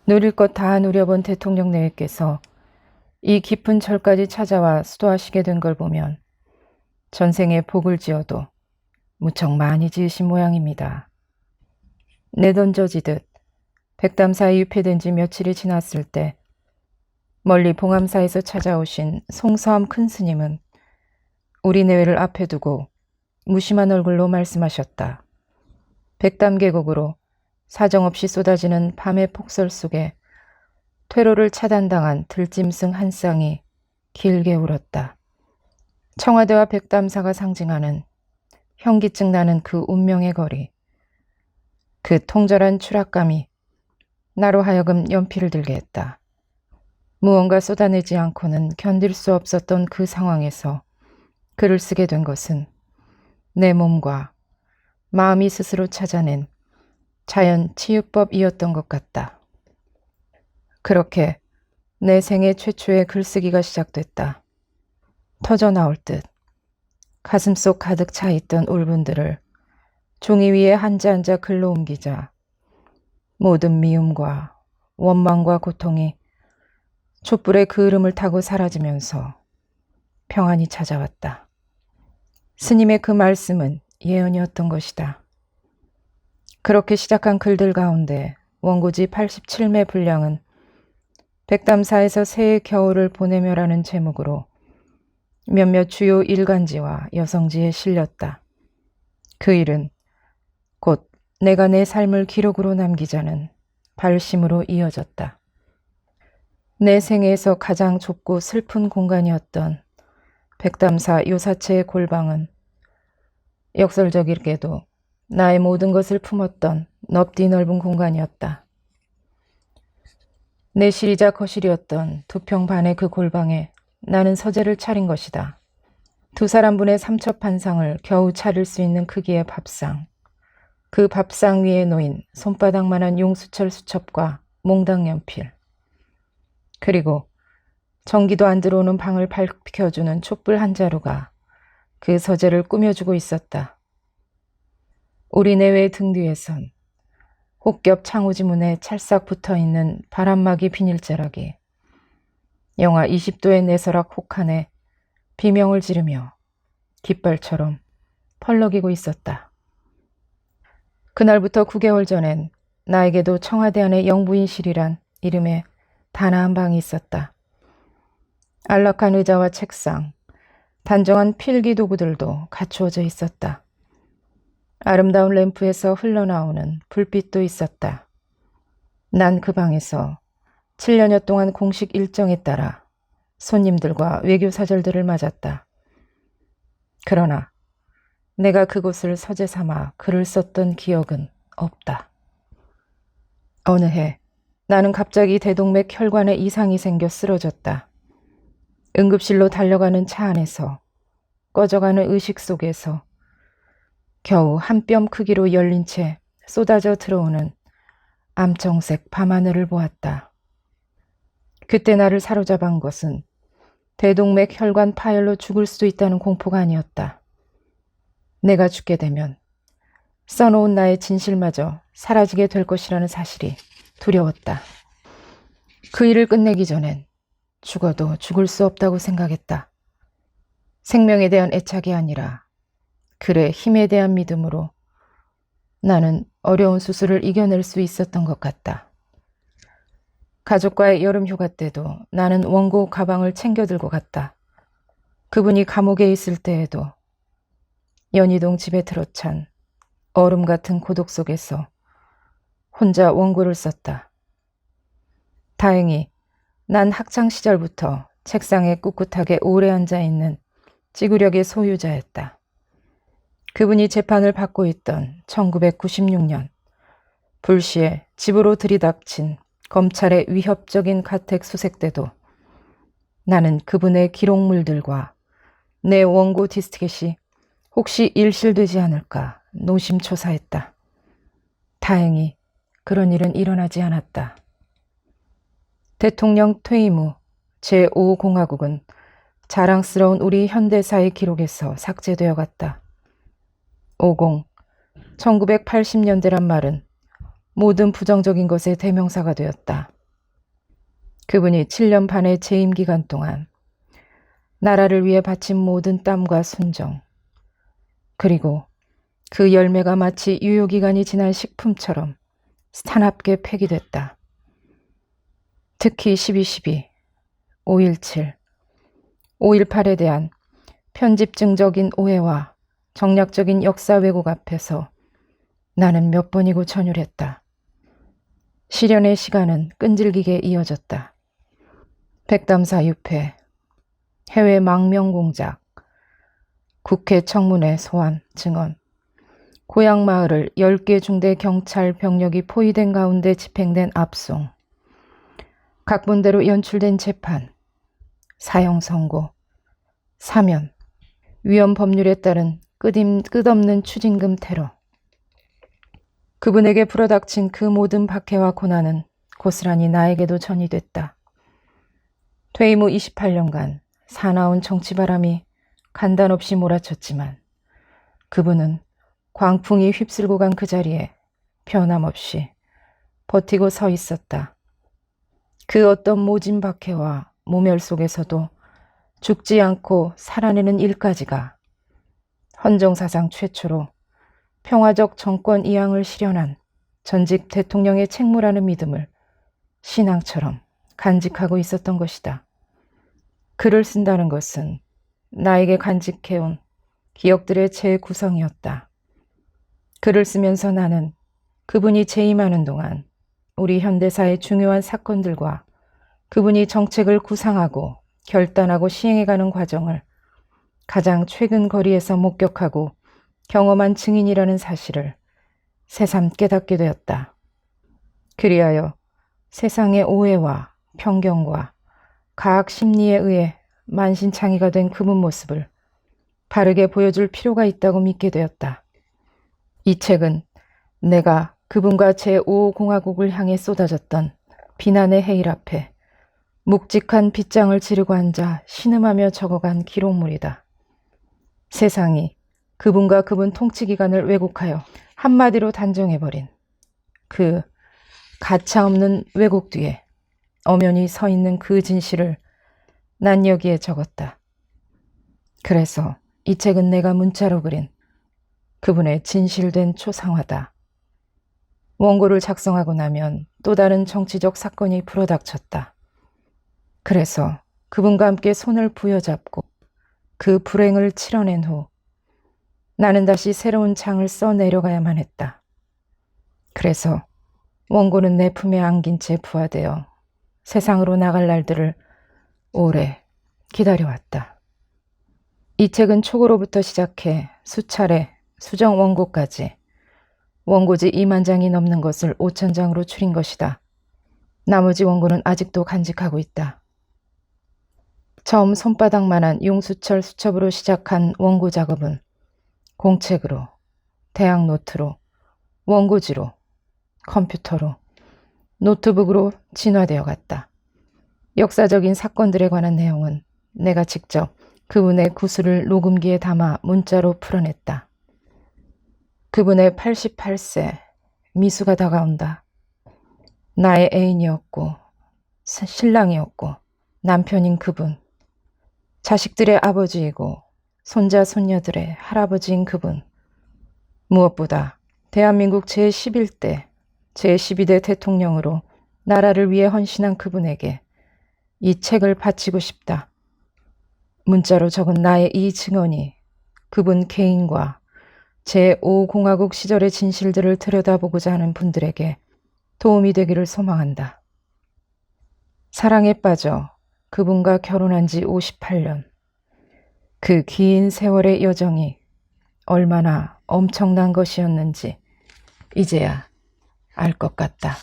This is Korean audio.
누릴 것 다 누려본 대통령 내외께서 이 깊은 절까지 찾아와 수도하시게 된 걸 보면 전생에 복을 지어도 무척 많이 지으신 모양입니다. 내던져지듯 백담사에 유폐된 지 며칠이 지났을 때 멀리 봉암사에서 찾아오신 송서암 큰 스님은 우리 내외를 앞에 두고 무심한 얼굴로 말씀하셨다. 백담계곡으로 사정없이 쏟아지는 밤의 폭설 속에 퇴로를 차단당한 들짐승 한 쌍이 길게 울었다. 청와대와 백담사가 상징하는 현기증 나는 그 운명의 거리, 그 통절한 추락감이 나로 하여금 연필을 들게 했다. 무언가 쏟아내지 않고는 견딜 수 없었던 그 상황에서 글을 쓰게 된 것은 내 몸과 마음이 스스로 찾아낸 자연 치유법이었던 것 같다. 그렇게 내 생애 최초의 글쓰기가 시작됐다. 터져 나올 듯 가슴속 가득 차 있던 울분들을 종이 위에 한자 한자 글로 옮기자 모든 미움과 원망과 고통이 촛불의 그 흐름을 타고 사라지면서 평안이 찾아왔다. 스님의 그 말씀은 예언이었던 것이다. 그렇게 시작한 글들 가운데 원고지 87매 분량은 백담사에서 새해 겨울을 보내며라는 제목으로 몇몇 주요 일간지와 여성지에 실렸다. 그 일은 곧 내가 내 삶을 기록으로 남기자는 발심으로 이어졌다. 내 생애에서 가장 좁고 슬픈 공간이었던 백담사 요사체의 골방은 역설적이게도 나의 모든 것을 품었던 넙디 넓은 공간이었다. 내실이자 거실이었던 2평 반의 그 골방에 나는 서재를 차린 것이다. 2사람분의 삼첩한상을 겨우 차릴 수 있는 크기의 밥상, 그 밥상 위에 놓인 손바닥만한 용수철 수첩과 몽당 연필, 그리고 전기도 안 들어오는 방을 밝혀주는 촛불 한 자루가 그 서재를 꾸며주고 있었다. 우리 내외의 등 뒤에선 혹겹 창호지 문에 찰싹 붙어있는 바람막이 비닐자락이 영하 20도의 내서락 혹한에 비명을 지르며 깃발처럼 펄럭이고 있었다. 그날부터 9개월 전엔 나에게도 청와대 안에 영부인실이란 이름의 단아한 방이 있었다. 안락한 의자와 책상, 단정한 필기 도구들도 갖추어져 있었다. 아름다운 램프에서 흘러나오는 불빛도 있었다. 난 그 방에서 7년여 동안 공식 일정에 따라 손님들과 외교사절들을 맞았다. 그러나 내가 그곳을 서재 삼아 글을 썼던 기억은 없다. 어느 해 나는 갑자기 대동맥 혈관에 이상이 생겨 쓰러졌다. 응급실로 달려가는 차 안에서 꺼져가는 의식 속에서 겨우 한 뼘 크기로 열린 채 쏟아져 들어오는 암청색 밤하늘을 보았다. 그때 나를 사로잡은 것은 대동맥 혈관 파열로 죽을 수도 있다는 공포가 아니었다. 내가 죽게 되면 써놓은 나의 진실마저 사라지게 될 것이라는 사실이 두려웠다. 그 일을 끝내기 전엔 죽어도 죽을 수 없다고 생각했다. 생명에 대한 애착이 아니라 글의 힘에 대한 믿음으로 나는 어려운 수술을 이겨낼 수 있었던 것 같다. 가족과의 여름 휴가 때도 나는 원고 가방을 챙겨 들고 갔다. 그분이 감옥에 있을 때에도 연희동 집에 들어찬 얼음 같은 고독 속에서 혼자 원고를 썼다. 다행히 난 학창 시절부터 책상에 꿋꿋하게 오래 앉아있는 지구력의 소유자였다. 그분이 재판을 받고 있던 1996년 불시에 집으로 들이닥친 검찰의 위협적인 가택 수색 때도 나는 그분의 기록물들과 내 원고 디스켓이 혹시 일실되지 않을까 노심초사했다. 다행히 그런 일은 일어나지 않았다. 대통령 퇴임 후 제5공화국은 자랑스러운 우리 현대사의 기록에서 삭제되어 갔다. 50, 1980년대란 말은 모든 부정적인 것의 대명사가 되었다. 그분이 7년 반의 재임 기간 동안 나라를 위해 바친 모든 땀과 순정, 그리고 그 열매가 마치 유효기간이 지난 식품처럼 사납게 폐기됐다. 특히 12.12, 5.17, 5.18에 대한 편집증적인 오해와 정략적인 역사 왜곡 앞에서 나는 몇 번이고 전율했다. 시련의 시간은 끈질기게 이어졌다. 백담사 유폐, 해외 망명 공작, 국회 청문회 소환 증언, 고향 마을을 10개 중대 경찰 병력이 포위된 가운데 집행된 압송, 각본대로 연출된 재판, 사형 선고, 사면, 위헌 법률에 따른 끝없는 추징금 테러. 그분에게 불어닥친 그 모든 박해와 고난은 고스란히 나에게도 전이됐다. 퇴임 후 28년간 사나운 정치바람이 간단없이 몰아쳤지만 그분은 광풍이 휩쓸고 간 그 자리에 변함없이 버티고 서 있었다. 그 어떤 모진 박해와 모멸 속에서도 죽지 않고 살아내는 일까지가 헌정사상 최초로 평화적 정권 이양을 실현한 전직 대통령의 책무라는 믿음을 신앙처럼 간직하고 있었던 것이다. 글을 쓴다는 것은 나에게 간직해온 기억들의 재구성이었다. 글을 쓰면서 나는 그분이 재임하는 동안 우리 현대사의 중요한 사건들과 그분이 정책을 구상하고 결단하고 시행해가는 과정을 가장 최근 거리에서 목격하고 경험한 증인이라는 사실을 새삼 깨닫게 되었다. 그리하여 세상의 오해와 편견과 가학 심리에 의해 만신창이가 된 그분 모습을 바르게 보여줄 필요가 있다고 믿게 되었다. 이 책은 내가 그분과 제5공화국을 향해 쏟아졌던 비난의 해일 앞에 묵직한 빗장을 지르고 앉아 신음하며 적어간 기록물이다. 세상이 그분과 그분 통치기간을 왜곡하여 한마디로 단정해버린 그 가차없는 왜곡 뒤에 엄연히 서 있는 그 진실을 난 여기에 적었다. 그래서 이 책은 내가 문자로 그린 그분의 진실된 초상화다. 원고를 작성하고 나면 또 다른 정치적 사건이 불어닥쳤다. 그래서 그분과 함께 손을 부여잡고 그 불행을 치러낸 후 나는 다시 새로운 장을 써 내려가야만 했다. 그래서 원고는 내 품에 안긴 채 부화되어 세상으로 나갈 날들을 오래 기다려왔다. 이 책은 초고로부터 시작해 수차례 수정 원고까지 원고지 2만 장이 넘는 것을 5천 장으로 줄인 것이다. 나머지 원고는 아직도 간직하고 있다. 처음 손바닥만한 용수철 수첩으로 시작한 원고 작업은 공책으로, 대학 노트로, 원고지로, 컴퓨터로, 노트북으로 진화되어 갔다. 역사적인 사건들에 관한 내용은 내가 직접 그분의 구슬을 녹음기에 담아 문자로 풀어냈다. 그분의 88세 미수가 다가온다. 나의 애인이었고 신랑이었고 남편인 그분, 자식들의 아버지이고 손자 손녀들의 할아버지인 그분, 무엇보다 대한민국 제11대, 제12대 대통령으로 나라를 위해 헌신한 그분에게 이 책을 바치고 싶다. 문자로 적은 나의 이 증언이 그분 개인과 제5공화국 시절의 진실들을 들여다보고자 하는 분들에게 도움이 되기를 소망한다. 사랑에 빠져 그분과 결혼한 지 58년. 그 긴 세월의 여정이 얼마나 엄청난 것이었는지 이제야 알 것 같다.